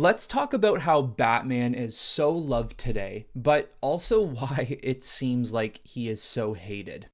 Let's talk about how Batman is so loved today, but also why it seems like he is so hated.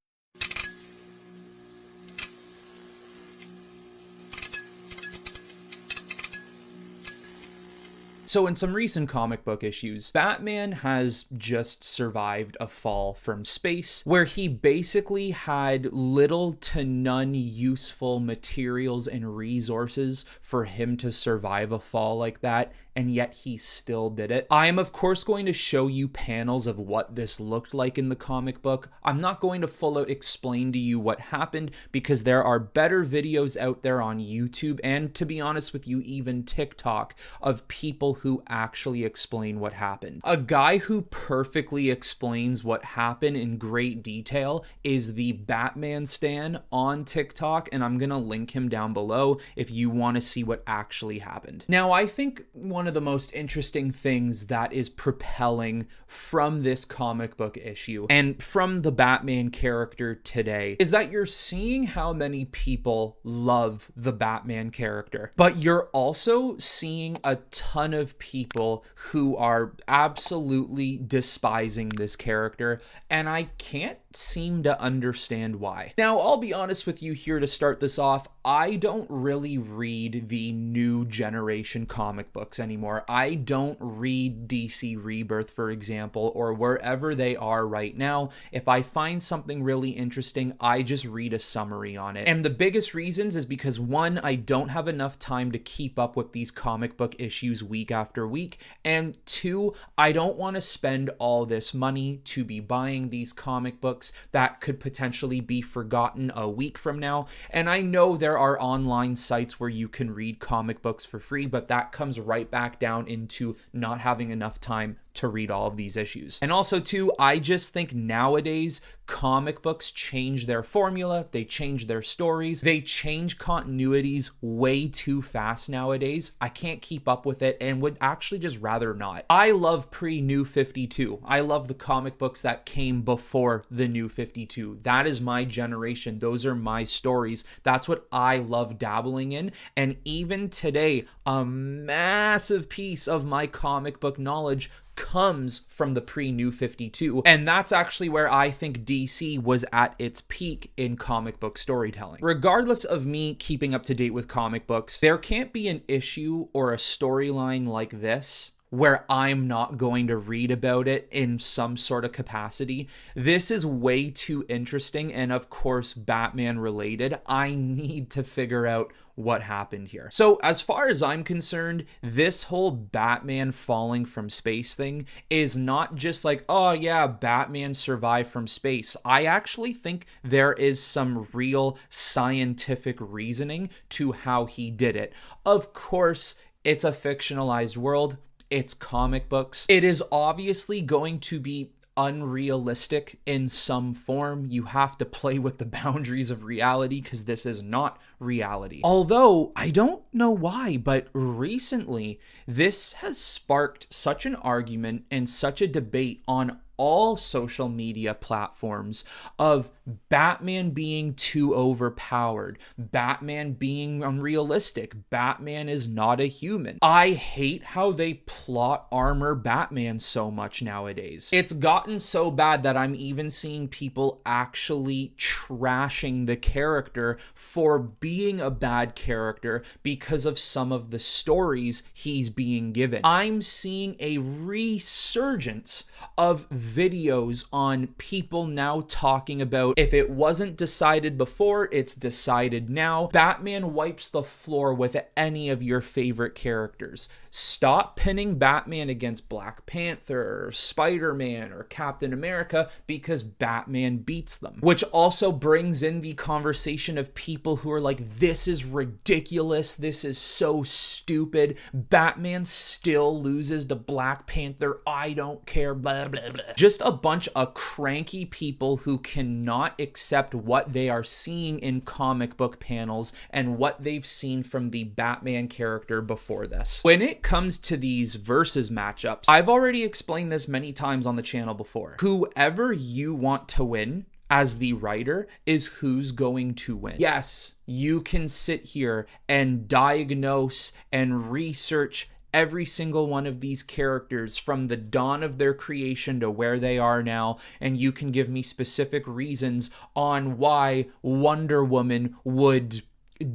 So in some recent comic book issues, Batman has just survived a fall from space where he basically had little to none useful materials and resources for him to survive a fall like that, and yet he still did it. I am of course going to show you panels of what this looked like in the comic book. I'm not going to full out explain to you what happened because there are better videos out there on YouTube and, to be honest with you, even TikTok of people who actually explain what happened. A guy who perfectly explains what happened in great detail is the Batman Stan on TikTok, and I'm gonna link him down below if you want to see what actually happened. Now, I think one of the most interesting things that is propelling from this comic book issue and from the Batman character today is that you're seeing how many people love the Batman character, but you're also seeing a ton of people who are absolutely despising this character, and I can't seem to understand why. Now, I'll be honest with you here to start this off, I don't really read the new generation comic books anymore. I don't read DC Rebirth, for example, or wherever they are right now. If I find something really interesting, I just read a summary on it. And the biggest reasons is because, one, I don't have enough time to keep up with these comic book issues week after week, and two, I don't want to spend all this money to be buying these comic books that could potentially be forgotten a week from now. And I know there are online sites where you can read comic books for free, but that comes right back down into not having enough time to read all of these issues. And also too, I just think nowadays comic books change their formula, they change their stories, they change continuities way too fast nowadays. I can't keep up with it and would actually just rather not. I love pre-New 52. I love the comic books that came before the New 52. That is my generation. Those are my stories. That's what I love dabbling in. And even today, a massive piece of my comic book knowledge comes from the pre-New 52, and that's actually where I think DC was at its peak in comic book storytelling. Regardless of me keeping up to date with comic books, there can't be an issue or a storyline like this where I'm not going to read about it in some sort of capacity. This is way too interesting, and of course Batman related. I need to figure out what happened here. So as far as I'm concerned, this whole Batman falling from space thing is not just like, oh yeah, Batman survived from space. I actually think there is some real scientific reasoning to how he did it. Of course, it's a fictionalized world. It's comic books. It is obviously going to be unrealistic in some form. You have to play with the boundaries of reality because this is not reality. Although, I don't know why, but recently, this has sparked such an argument and such a debate on all social media platforms of Batman being too overpowered, Batman being unrealistic, Batman is not a human. I hate how they plot armor Batman so much nowadays. It's gotten so bad that I'm even seeing people actually trashing the character for being a bad character because of some of the stories he's being given. I'm seeing a resurgence of videos on people now talking about, if it wasn't decided before, it's decided now. Batman wipes the floor with any of your favorite characters. Stop pinning Batman against Black Panther or Spider-Man or Captain America because Batman beats them. Which also brings in the conversation of people who are like, this is ridiculous, this is so stupid, Batman still loses to Black Panther, I don't care, blah, blah, blah. Just a bunch of cranky people who cannot accept what they are seeing in comic book panels and what they've seen from the Batman character before this. When it comes to these versus matchups, I've already explained this many times on the channel before. Whoever you want to win as the writer is who's going to win. Yes, you can sit here and diagnose and research every single one of these characters from the dawn of their creation to where they are now, and you can give me specific reasons on why Wonder Woman would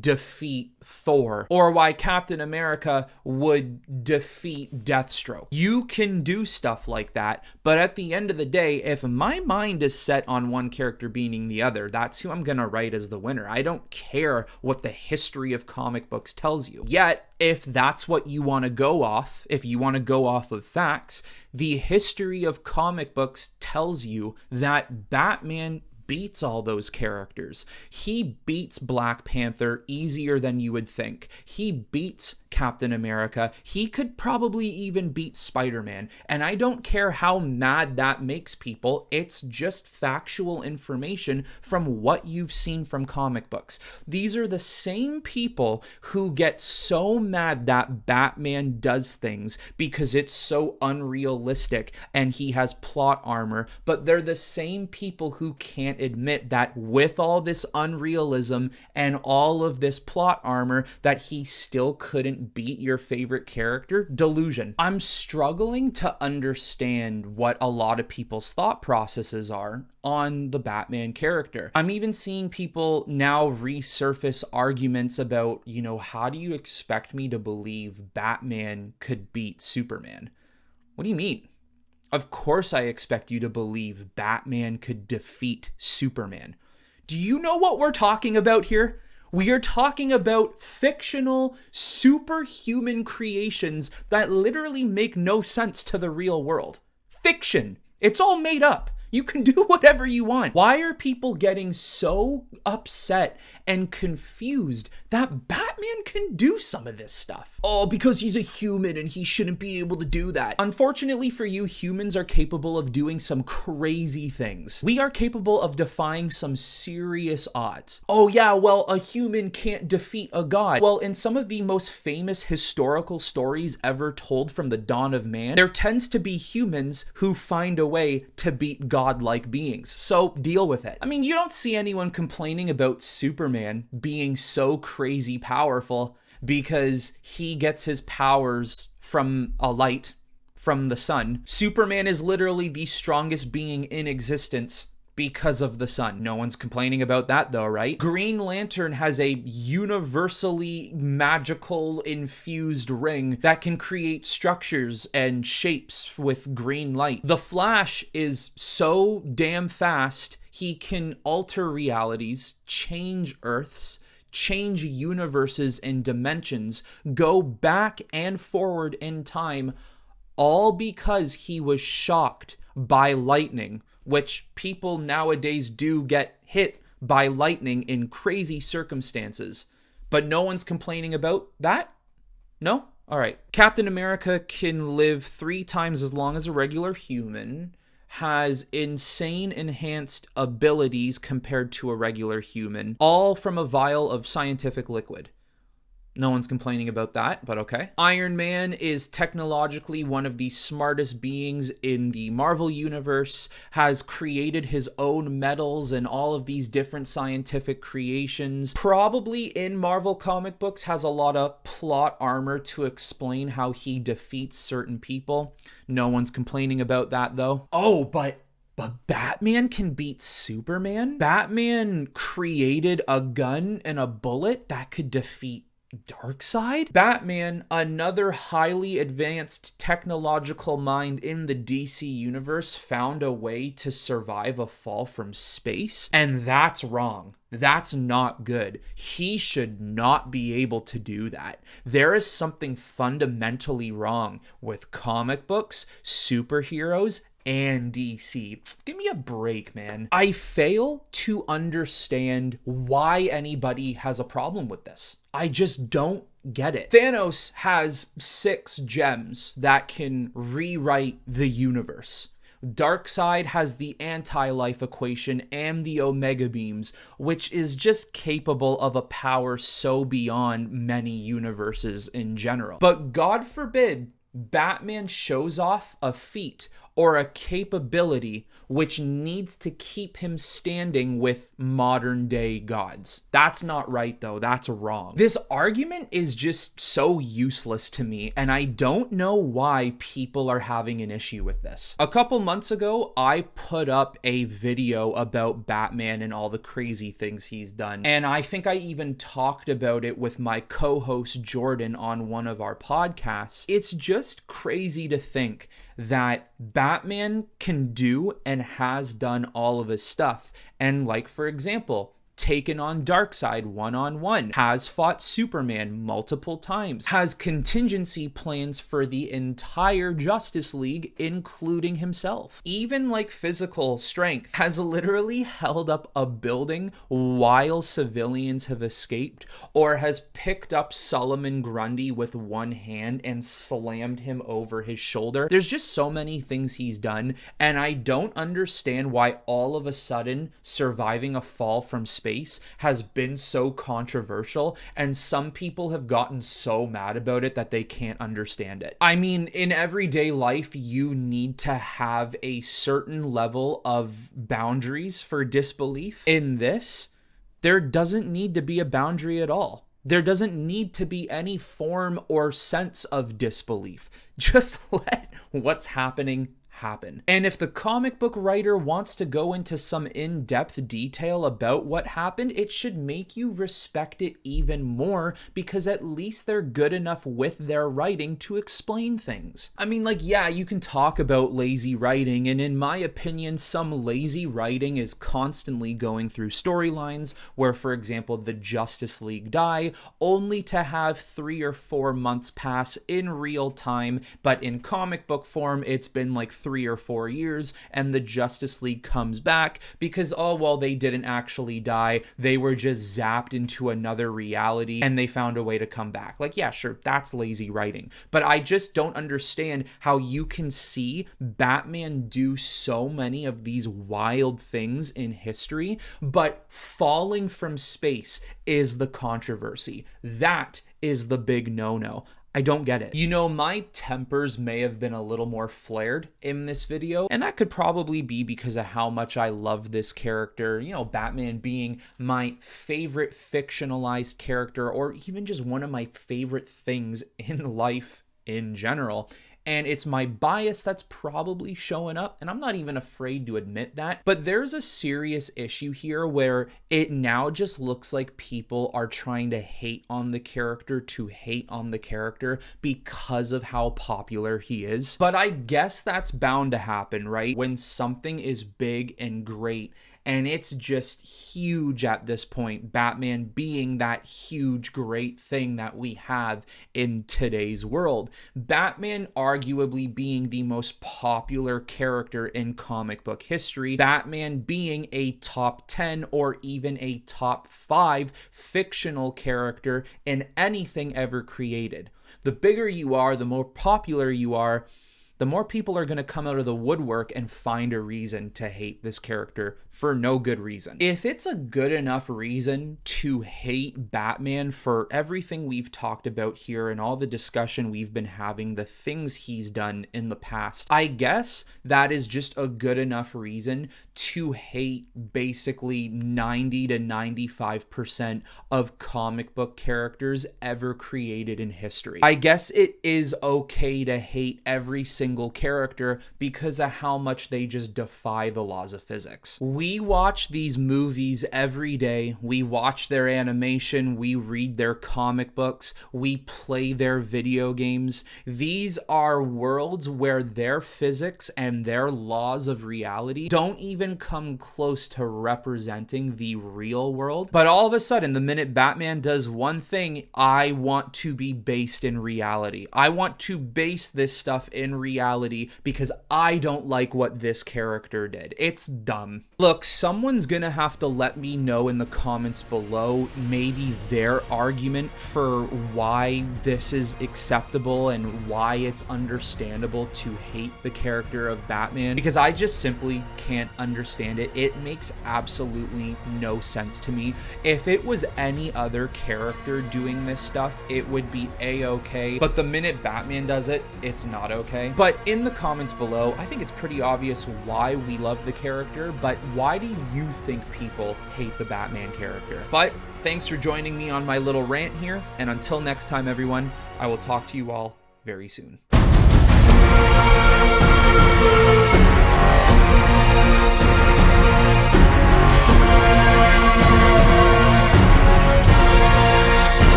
defeat Thor, or why Captain America would defeat Deathstroke. You can do stuff like that, but at the end of the day, if my mind is set on one character beating the other, that's who I'm gonna write as the winner. I don't care what the history of comic books tells you. Yet, if that's what you want to go off, if you want to go off of facts, the history of comic books tells you that Batman beats all those characters. He beats Black Panther easier than you would think. He beats Captain America. He could probably even beat Spider-Man. And I don't care how mad that makes people. It's just factual information from what you've seen from comic books. These are the same people who get so mad that Batman does things because it's so unrealistic and he has plot armor, but they're the same people who can't admit that with all this unrealism and all of this plot armor that he still couldn't beat your favorite character. Delusion. I'm struggling to understand what a lot of people's thought processes are on the Batman character. I'm even seeing people now resurface arguments about, how do you expect me to believe Batman could beat Superman? What do you mean? Of course I expect you to believe Batman could defeat Superman. Do you know what we're talking about here? We are talking about fictional, superhuman creations that literally make no sense to the real world. Fiction. It's all made up. You can do whatever you want. Why are people getting so upset and confused that Batman can do some of this stuff? Oh, because he's a human and he shouldn't be able to do that. Unfortunately for you, humans are capable of doing some crazy things. We are capable of defying some serious odds. Oh yeah, well, a human can't defeat a god. Well, in some of the most famous historical stories ever told from the dawn of man, there tends to be humans who find a way to beat godlike beings. So deal with it. I mean, you don't see anyone complaining about Superman being so crazy powerful because he gets his powers from a light, from the sun. Superman is literally the strongest being in existence because of the sun. No one's complaining about that though, right? Green Lantern has a universally magical infused ring that can create structures and shapes with green light. The Flash is so damn fast, he can alter realities, change Earths, change universes and dimensions, go back and forward in time, all because he was shocked by lightning, which people nowadays do get hit by lightning in crazy circumstances. But no one's complaining about that? No? All right. Captain America can live 3 times as long as a regular human, has insane enhanced abilities compared to a regular human, all from a vial of scientific liquid. No one's complaining about that, but okay. Iron Man is technologically one of the smartest beings in the Marvel universe, has created his own metals and all of these different scientific creations. Probably in Marvel comic books has a lot of plot armor to explain how he defeats certain people. No one's complaining about that though. Oh, but Batman can beat Superman? Batman created a gun and a bullet that could defeat Darkseid? Batman, another highly advanced technological mind in the DC universe, found a way to survive a fall from space, and that's wrong. That's not good. He should not be able to do that. There is something fundamentally wrong with comic books, superheroes, and DC. Give me a break, man. I fail to understand why anybody has a problem with this. I just don't get it. Thanos has 6 gems that can rewrite the universe. Darkseid has the anti-life equation and the Omega beams, which is just capable of a power so beyond many universes in general. But God forbid Batman shows off a feat or a capability which needs to keep him standing with modern day gods. That's not right though, that's wrong. This argument is just so useless to me, and I don't know why people are having an issue with this. A couple months ago, I put up a video about Batman and all the crazy things he's done, and I think I even talked about it with my co-host Jordan on one of our podcasts. It's just crazy to think that Batman can do and has done all of his stuff. And like, for example, taken on Darkseid one-on-one, has fought Superman multiple times, has contingency plans for the entire Justice League, including himself. Even like physical strength, has literally held up a building while civilians have escaped, or has picked up Solomon Grundy with one hand and slammed him over his shoulder. There's just so many things he's done, and I don't understand why all of a sudden surviving a fall from space has been so controversial, and some people have gotten so mad about it that they can't understand it. I mean, in everyday life, you need to have a certain level of boundaries for disbelief. In this, there doesn't need to be a boundary at all. There doesn't need to be any form or sense of disbelief. Just let what's happening happen. And if the comic book writer wants to go into some in-depth detail about what happened, it should make you respect it even more, because at least they're good enough with their writing to explain things. I mean, like, yeah, you can talk about lazy writing, and in my opinion, some lazy writing is constantly going through storylines where, for example, the Justice League die, only to have 3 or 4 months pass in real time, but in comic book form, it's been like 3 or 4 years, and the Justice League comes back because, oh, well, they didn't actually die. They were just zapped into another reality and they found a way to come back. Like, yeah, sure, that's lazy writing. But I just don't understand how you can see Batman do so many of these wild things in history, but falling from space is the controversy. That is the big no-no. I don't get it. You know, my tempers may have been a little more flared in this video, and that could probably be because of how much I love this character. You know, Batman being my favorite fictionalized character, or even just one of my favorite things in life in general. And it's my bias that's probably showing up, and I'm not even afraid to admit that. But there's a serious issue here where it now just looks like people are trying to hate on the character to hate on the character because of how popular he is. But I guess that's bound to happen, right? When something is big and great, and it's just huge at this point, Batman being that huge, great thing that we have in today's world. Batman arguably being the most popular character in comic book history. Batman being a top 10 or even a top 5 fictional character in anything ever created. The bigger you are, the more popular you are, the more people are going to come out of the woodwork and find a reason to hate this character for no good reason. If it's a good enough reason to hate Batman for everything we've talked about here and all the discussion we've been having, the things he's done in the past, I guess that is just a good enough reason to hate basically 90 to 95% of comic book characters ever created in history. I guess it is okay to hate every single character because of how much they just defy the laws of physics. We watch these movies every day. We watch their animation. We read their comic books. We play their video games. These are worlds where their physics and their laws of reality don't even come close to representing the real world. But all of a sudden, the minute Batman does one thing, I want to be based in reality. I want to base this stuff in reality because I don't like what this character did. It's dumb. Look, someone's gonna have to let me know in the comments below maybe their argument for why this is acceptable and why it's understandable to hate the character of Batman, because I just simply can't understand it. It makes absolutely no sense to me. If it was any other character doing this stuff, it would be a-okay, but the minute Batman does it, it's not okay. But But in the comments below, I think it's pretty obvious why we love the character, but why do you think people hate the Batman character? But thanks for joining me on my little rant here, and until next time, everyone, I will talk to you all very soon.